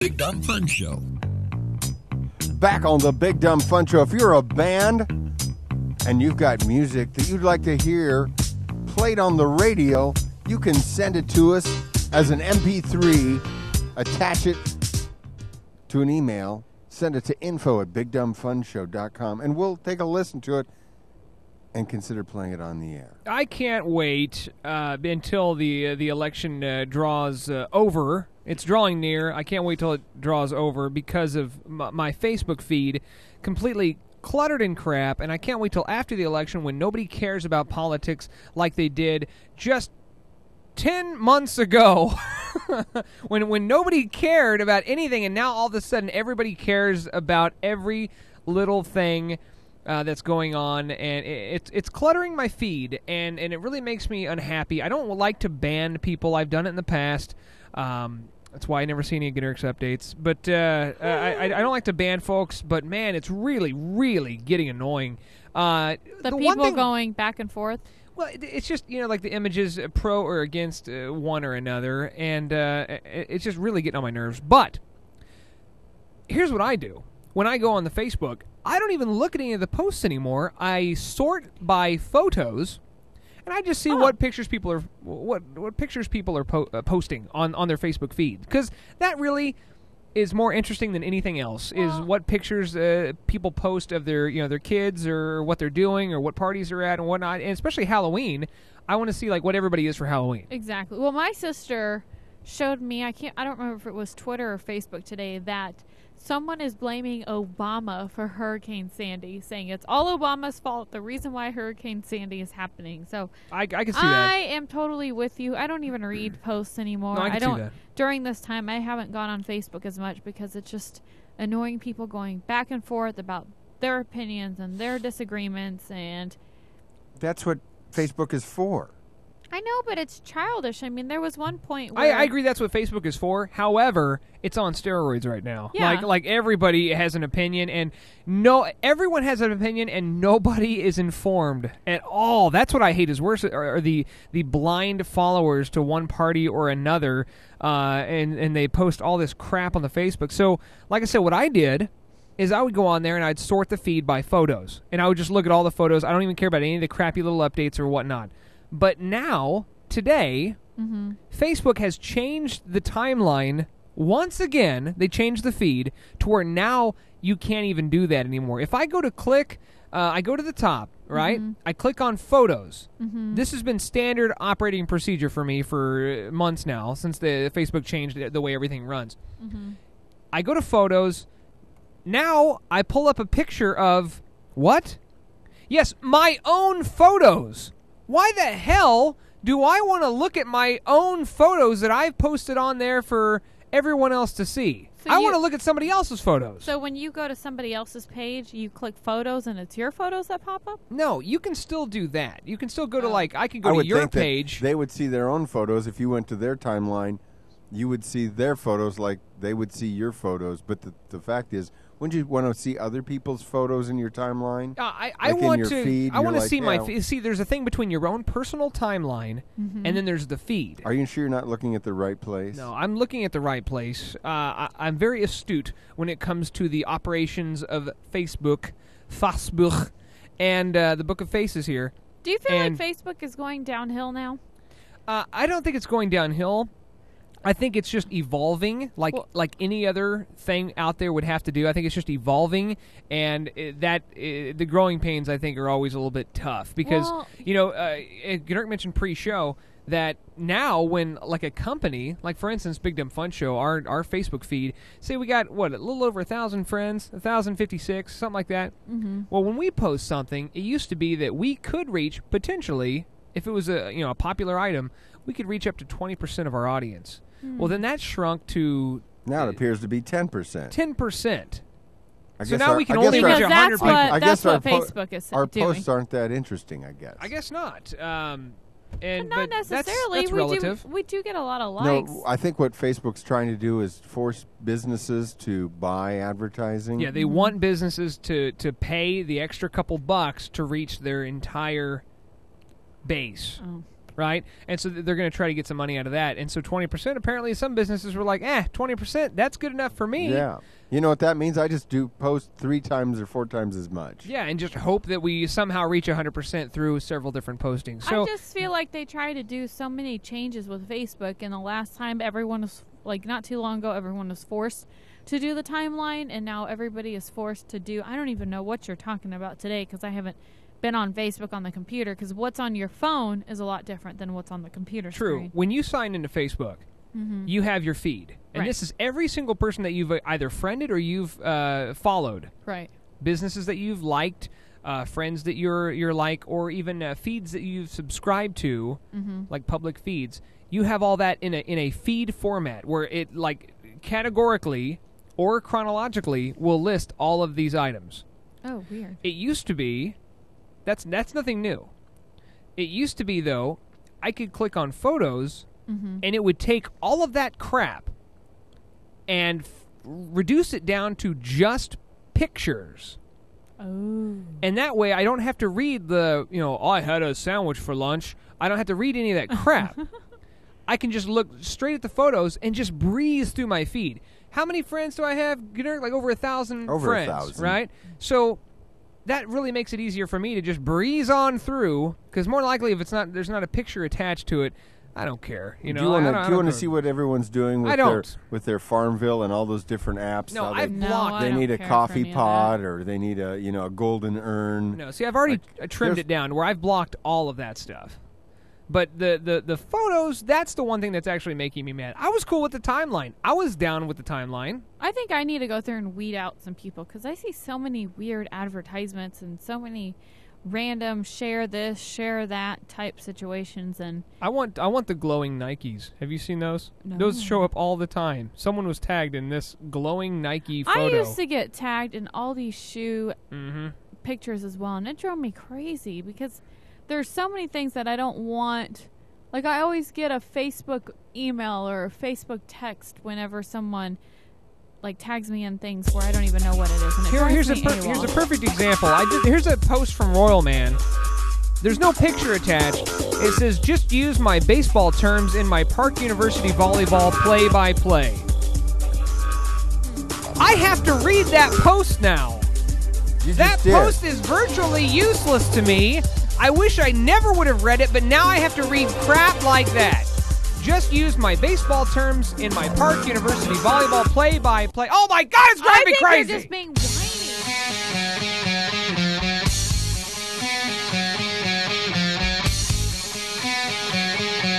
Big Dumb Fun Show. Back on the Big Dumb Fun Show. If you're a band and you've got music that you'd like to hear played on the radio, you can send it to us as an MP3. Attach it to an email. Send it to info@bigdumbfunshow.com, and we'll take a listen to it and consider playing it on the air. I can't wait until the election draws over. It's drawing near. I can't wait till it draws over because of my Facebook feed completely cluttered in crap, and I can't wait till after the election when nobody cares about politics like they did just 10 months ago when nobody cared about anything, and now all of a sudden everybody cares about every little thing that's going on, and it's cluttering my feed, and it really makes me unhappy. I don't like to ban people. I've done it in the past. That's why I never see any Gnurks updates. But I don't like to ban folks, but man, it's really, really getting annoying. The people going back and forth? Well, it's just, like the images pro or against one or another, and it's just really getting on my nerves. But here's what I do. When I go on the Facebook, I don't even look at any of the posts anymore. I sort by photos, and I just see what pictures people are what pictures people are posting on their Facebook feed, because that really is more interesting than anything else. Is what pictures people post of their their kids, or what they're doing, or what parties they're at and whatnot. And especially Halloween, I want to see what everybody is for Halloween. Exactly. Well, my sister showed me. I don't remember if it was Twitter or Facebook today, that someone is blaming Obama for Hurricane Sandy, saying it's all Obama's fault, the reason why Hurricane Sandy is happening. So I can see that. I am totally with you. I don't even read posts anymore. No, I can see that. During this time, I haven't gone on Facebook as much because it's just annoying people going back and forth about their opinions and their disagreements. And that's what Facebook is for. I know, but it's childish. I mean, there was one point where... I agree that's what Facebook is for. However, it's on steroids right now. Yeah. Like everybody has an opinion, and everyone has an opinion, and nobody is informed at all. That's what I hate is worse, are the blind followers to one party or another, and they post all this crap on the Facebook. So, like I said, what I did is I would go on there and I'd sort the feed by photos, and I would just look at all the photos. I don't even care about any of the crappy little updates or whatnot. But now, today, Facebook has changed the timeline once again. They changed the feed to where now you can't even do that anymore. If I go to click, I go to the top, right? I click on photos. This has been standard operating procedure for me for months now, since the Facebook changed the way everything runs. I go to photos. Now I pull up a picture of what? Yes, my own photos. Why the hell do I want to look at my own photos that I've posted on there for everyone else to see? So I want to look at somebody else's photos. So when you go to somebody else's page, you click photos and it's your photos that pop up? No, you can still do that. You can still go to I can go to your page. They would see their own photos. If you went to their timeline, you would see their photos like they would see your photos. But the fact is, wouldn't you want to see other people's photos in your timeline? I want to see my feed. See, there's a thing between your own personal timeline and then there's the feed. Are you sure you're not looking at the right place? No, I'm looking at the right place. I'm very astute when it comes to the operations of Facebook, and the Book of Faces here. Do you feel like Facebook is going downhill now? I don't think it's going downhill. I think it's just evolving, like any other thing out there would have to do. I think it's just evolving, and the growing pains, I think, are always a little bit tough because, Gnurk mentioned pre-show that now when, like, a company, like, for instance, Big Dumb Fun Show, our Facebook feed, say we got, a little over 1,000 friends, 1,056, something like that. Well, when we post something, it used to be that we could reach, potentially, if it was a popular item, we could reach up to 20% of our audience. Well, then that shrunk to... Now it appears to be 10%. 10%. So now we can only reach 100 people. That's what Facebook is doing. Our posts aren't that interesting, I guess. I guess not. Not necessarily. That's relative. We do get a lot of likes. No, I think what Facebook's trying to do is force businesses to buy advertising. Yeah, they want businesses to pay the extra couple bucks to reach their entire base. right? And so they're going to try to get some money out of that. And so 20%, apparently some businesses were like, 20%, that's good enough for me. Yeah. You know what that means? I just do post 3 times or 4 times as much. Yeah, and just hope that we somehow reach 100% through several different postings. So I just feel like they try to do so many changes with Facebook, and the last time everyone was, like, not too long ago, everyone was forced to do the timeline, and now everybody is forced to do, I don't even know what you're talking about today because I haven't been on Facebook on the computer, because what's on your phone is a lot different than what's on the computer True. screen. When you sign into Facebook, you have your feed. And Right. this is every single person that you've either friended or you've followed. Right. Businesses that you've liked, friends that you're like, or even feeds that you've subscribed to, like public feeds. You have all that in a feed format where it, like, categorically or chronologically will list all of these items. Oh, weird. It used to be, that's nothing new. It used to be, though, I could click on photos and it would take all of that crap and reduce it down to just pictures. Oh. And that way I don't have to read I had a sandwich for lunch. I don't have to read any of that crap. I can just look straight at the photos and just breeze through my feed. How many friends do I have? Like over 1,000 Over friends, 1,000. right? So that really makes it easier for me to just breeze on through, because more likely if there's not a picture attached to it, I don't care. Do you want to see what everyone's doing with with their Farmville and all those different apps? No, How I've blocked. They I don't need a care for coffee any of pot, or they need a golden urn. No, see, I've already trimmed it down where I've blocked all of that stuff. But the photos, that's the one thing that's actually making me mad. I was cool with the timeline. I was down with the timeline. I think I need to go through and weed out some people, because I see so many weird advertisements and so many random share this, share that type situations. And I want the glowing Nikes. Have you seen those? No. Those show up all the time. Someone was tagged in this glowing Nike photo. I used to get tagged in all these shoe pictures as well, and it drove me crazy because there's so many things that I don't want. Like, I always get a Facebook email or a Facebook text whenever someone, like, tags me in things where I don't even know what it is. And it Here's a drives me here's a AWOL. perfect example. Here's a post from Royal Man. There's no picture attached. It says, "Just use my baseball terms in my Park University volleyball play-by-play." I have to read that post now. That post is virtually useless to me. I wish I never would have read it, but now I have to read crap like that. Just use my baseball terms in my Park University volleyball play-by-play. Oh my God, it's driving me crazy! You're just being